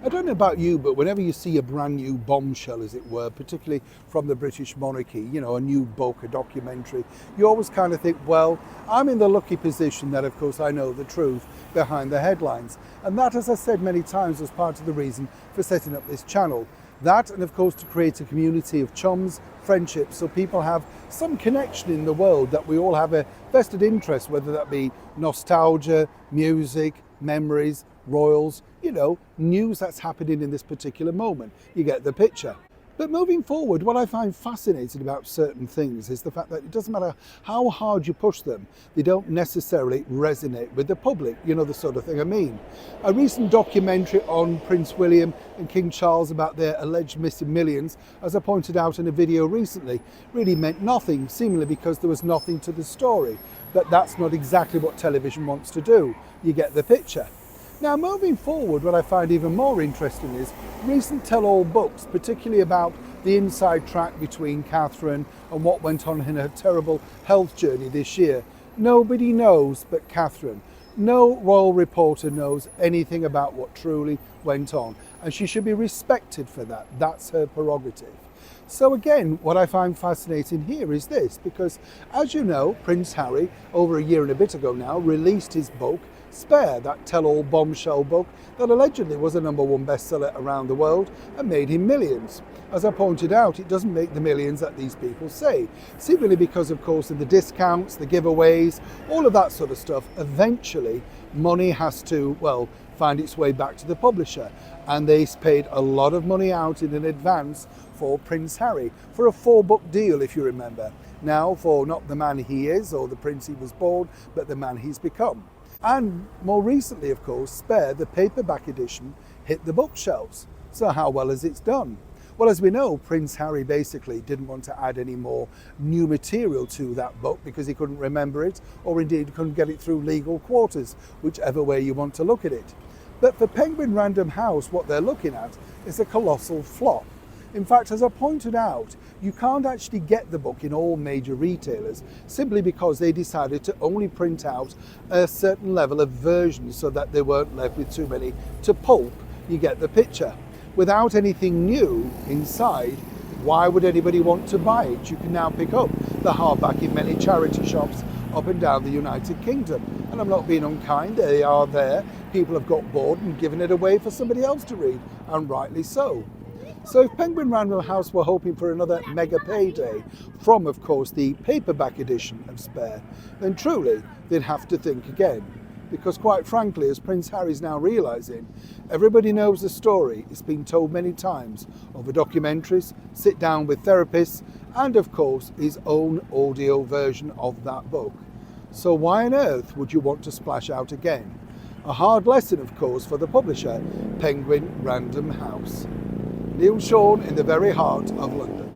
I don't know about you, but whenever you see a brand new bombshell, as it were, particularly from the British monarchy, you know, a new book, a documentary, you always kind of think, well, I'm in the lucky position that, of course, I know the truth behind the headlines. And that, as I said many times, was part of the reason for setting up this channel. That, and of course, to create a community of chums, friendships, so people have some connection in the world, that we all have a vested interest, whether that be nostalgia, music, memories, royals, you know, news that's happening in this particular moment. You get the picture. But moving forward, what I find fascinating about certain things is the fact that it doesn't matter how hard you push them, they don't necessarily resonate with the public, you know, the sort of thing I mean. A recent documentary on Prince William and King Charles about their alleged missing millions, as I pointed out in a video recently, really meant nothing, seemingly because there was nothing to the story. But that's not exactly what television wants to do. You get the picture. Now, moving forward, what I find even more interesting is recent tell-all books, particularly about the inside track between Catherine and what went on in her terrible health journey this year. Nobody knows but Catherine. No royal reporter knows anything about what truly went on, and she should be respected for that. That's her prerogative. So again, what I find fascinating here is this, because as you know, Prince Harry, over a year and a bit ago now, released his book, Spare, that tell-all bombshell book that allegedly was a #1 bestseller around the world and made him millions. As I pointed out, it doesn't make the millions that these people say, simply because, of course, of the discounts, the giveaways, all of that sort of stuff. Eventually, money has to, well, find its way back to the publisher, and they paid a lot of money out in advance for Prince Harry, for a 4-book deal, if you remember. Now, for not the man he is or the prince he was born, but the man he's become. And more recently, of course, Spare, the paperback edition, hit the bookshelves. So how well has it done? Well, as we know, Prince Harry basically didn't want to add any more new material to that book because he couldn't remember it, or indeed couldn't get it through legal quarters, whichever way you want to look at it. But for Penguin Random House, what they're looking at is a colossal flop. In fact, as I pointed out, you can't actually get the book in all major retailers simply because they decided to only print out a certain level of versions so that they weren't left with too many to pulp. You get the picture. Without anything new inside, why would anybody want to buy it? You can now pick up the hardback in many charity shops up and down the United Kingdom. And I'm not being unkind, they are there. People have got bored and given it away for somebody else to read, and rightly so. So if Penguin Random House were hoping for another mega payday from, of course, the paperback edition of Spare, then truly they'd have to think again. Because quite frankly, as Prince Harry's now realising, everybody knows the story. It's been told many times over documentaries, sit down with therapists, and of course his own audio version of that book. So why on earth would you want to splash out again? A hard lesson, of course, for the publisher, Penguin Random House. Neil Sean in the very heart of London.